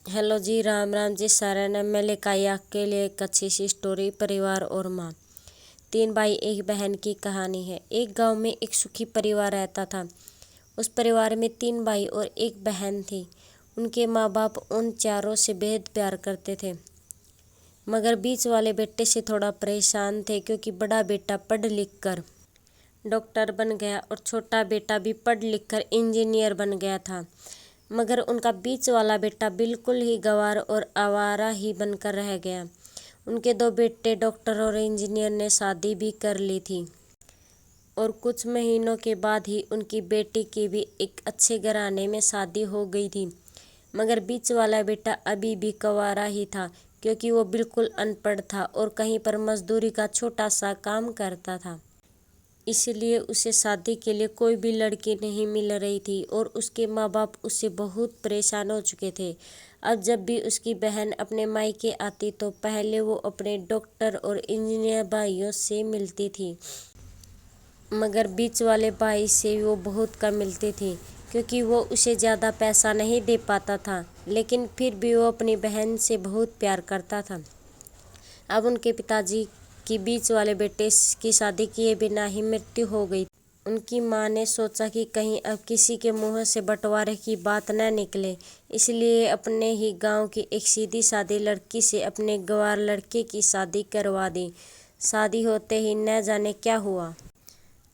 Hello जी, राम राम जी सारे ने। मैं लेकर आई आपके लिए एक अच्छी सी स्टोरी, परिवार और माँ। 3 भाई एक बहन की कहानी है। एक गांव में एक सुखी परिवार रहता था। उस परिवार में 3 भाई और एक बहन थी। उनके माँ बाप उन चारों से बेहद प्यार करते थे, मगर बीच वाले बेटे से थोड़ा परेशान थे, क्योंकि बड़ा बेटा पढ़ लिख कर डॉक्टर बन गया और छोटा बेटा भी पढ़ लिख कर इंजीनियर बन गया था। मगर उनका बीच वाला बेटा बिल्कुल ही गंवार और आवारा ही बनकर रह गया। उनके 2 बेटे डॉक्टर और इंजीनियर ने शादी भी कर ली थी और कुछ महीनों के बाद ही उनकी बेटी की भी एक अच्छे घराने में शादी हो गई थी। मगर बीच वाला बेटा अभी भी गंवारा ही था, क्योंकि वो बिल्कुल अनपढ़ था और कहीं पर मजदूरी का छोटा सा काम करता था। इसलिए उसे शादी के लिए कोई भी लड़की नहीं मिल रही थी और उसके माँ बाप उससे बहुत परेशान हो चुके थे। अब जब भी उसकी बहन अपने मायके आती तो पहले वो अपने डॉक्टर और इंजीनियर भाइयों से मिलती थी, मगर बीच वाले भाई से वो बहुत कम मिलती थी, क्योंकि वो उसे ज़्यादा पैसा नहीं दे पाता था। लेकिन फिर भी वो अपनी बहन से बहुत प्यार करता था। अब उनके पिताजी की बीच वाले बेटे की शादी किए बिना ही मृत्यु हो गई। उनकी माँ ने सोचा कि कहीं अब किसी के मुंह से बंटवारे की बात न निकले, इसलिए अपने ही गांव की एक सीधी सादी लड़की से अपने गंवार लड़के की शादी करवा दी। शादी होते ही न जाने क्या हुआ।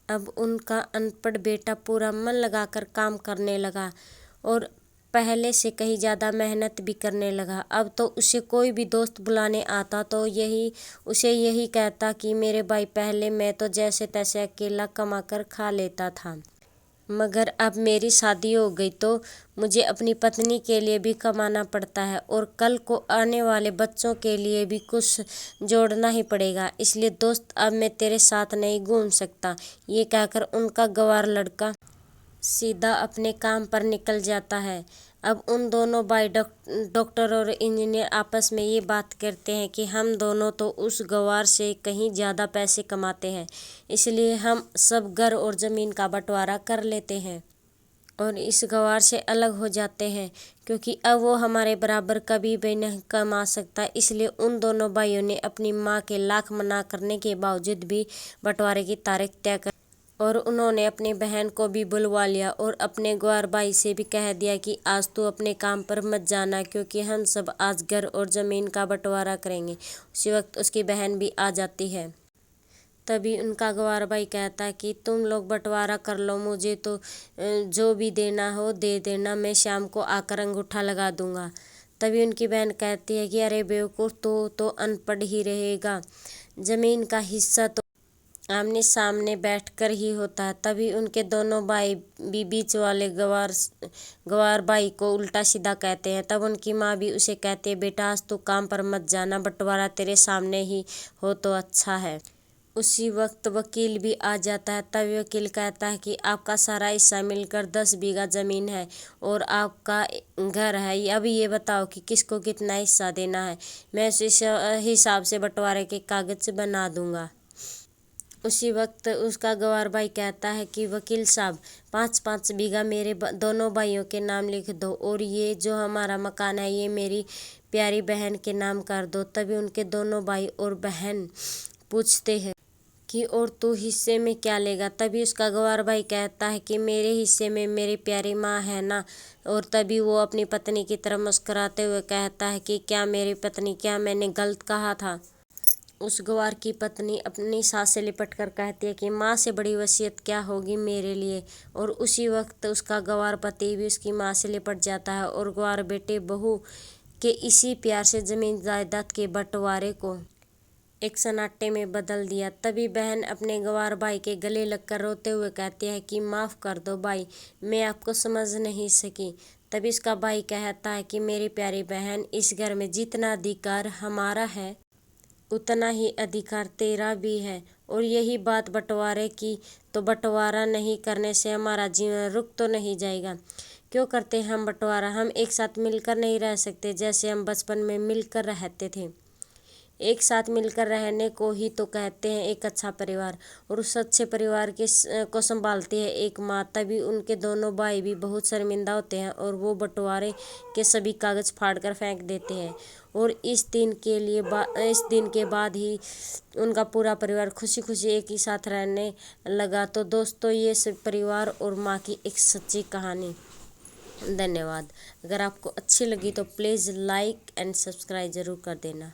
अब उनका अनपढ़ बेटा पूरा मन लगाकर काम करने लगा और पहले से कहीं ज़्यादा मेहनत भी करने लगा। अब तो उसे कोई भी दोस्त बुलाने आता तो उसे यही कहता कि मेरे भाई, पहले मैं तो जैसे तैसे अकेला कमा कर खा लेता था, मगर अब मेरी शादी हो गई तो मुझे अपनी पत्नी के लिए भी कमाना पड़ता है और कल को आने वाले बच्चों के लिए भी कुछ जोड़ना ही पड़ेगा। इसलिए दोस्त, अब मैं तेरे साथ नहीं घूम सकता। ये कहकर उनका गंवार लड़का सीधा अपने काम पर निकल जाता है। अब उन दोनों भाई डॉक्टर और इंजीनियर आपस में ये बात करते हैं कि हम दोनों तो उस गंवार से कहीं ज़्यादा पैसे कमाते हैं, इसलिए हम सब घर और ज़मीन का बंटवारा कर लेते हैं और इस गंवार से अलग हो जाते हैं, क्योंकि अब वो हमारे बराबर कभी भी नहीं कमा सकता। इसलिए उन दोनों भाइयों ने अपनी माँ के लाख मना करने के बावजूद भी बंटवारे की तारीख तय कर और उन्होंने अपनी बहन को भी बुलवा लिया और अपने गंवार भाई से भी कह दिया कि आज तू अपने काम पर मत जाना, क्योंकि हम सब आज घर और ज़मीन का बंटवारा करेंगे। उसी वक्त उसकी बहन भी आ जाती है। तभी उनका गंवार भाई कहता है कि तुम लोग बंटवारा कर लो, मुझे तो जो भी देना हो दे देना, मैं शाम को आकर अंगूठा लगा दूंगा। तभी उनकी बहन कहती है कि अरे बेवकूफ़, तो अनपढ़ ही रहेगा, ज़मीन का हिस्सा तो आमने सामने बैठकर ही होता है। तभी उनके दोनों भाई भी बीच वाले गंवार भाई को उल्टा सीधा कहते हैं। तब उनकी माँ भी उसे कहती है, बेटा आज तू काम पर मत जाना, बंटवारा तेरे सामने ही हो तो अच्छा है। उसी वक्त वकील भी आ जाता है। तभी वकील कहता है कि आपका सारा हिस्सा मिलकर 10 बीघा ज़मीन है और आपका घर है। अब ये बताओ कि किसको कितना हिस्सा देना है, मैं उस हिसाब से बंटवारे के कागज़ बना दूंगा। उसी वक्त उसका गंवार भाई कहता है कि वकील साहब, 5-5 बीघा मेरे दोनों भाइयों के नाम लिख दो और ये जो हमारा मकान है ये मेरी प्यारी बहन के नाम कर दो। तभी उनके दोनों भाई और बहन पूछते हैं कि और तू हिस्से में क्या लेगा। तभी उसका गंवार भाई कहता है कि मेरे हिस्से में मेरी प्यारी माँ है ना। और तभी वो अपनी पत्नी की तरफ मुस्कुराते हुए कहता है कि क्या मेरी पत्नी, क्या मैंने गलत कहा था। उस गंवार की पत्नी अपनी सास से लिपट कर कहती है कि माँ से बड़ी वसीयत क्या होगी मेरे लिए। और उसी वक्त उसका गंवार पति भी उसकी माँ से लिपट जाता है और गंवार बेटे बहू के इसी प्यार से ज़मीन जायदाद के बंटवारे को एक सन्नाटे में बदल दिया। तभी बहन अपने गंवार भाई के गले लगकर रोते हुए कहती है कि माफ़ कर दो भाई, मैं आपको समझ नहीं सकी। तभी इसका भाई कहता है कि मेरी प्यारी बहन, इस घर में जितना अधिकार हमारा है उतना ही अधिकार तेरा भी है, और यही बात बंटवारे की, तो बंटवारा नहीं करने से हमारा जीवन रुक तो नहीं जाएगा। क्यों करते हम बंटवारा? हम एक साथ मिलकर नहीं रह सकते जैसे हम बचपन में मिलकर रहते थे। एक साथ मिलकर रहने को ही तो कहते हैं एक अच्छा परिवार। और उस अच्छे परिवार को संभालती है एक माँ। तभी उनके दोनों भाई भी बहुत शर्मिंदा होते हैं और वो बंटवारे के सभी कागज फाड़कर फेंक देते हैं। और इस दिन के बाद ही उनका पूरा परिवार खुशी खुशी एक ही साथ रहने लगा। तो दोस्तों, ये सब परिवार और माँ की एक सच्ची कहानी। धन्यवाद। अगर आपको अच्छी लगी तो प्लीज़ लाइक एंड सब्सक्राइब ज़रूर कर देना।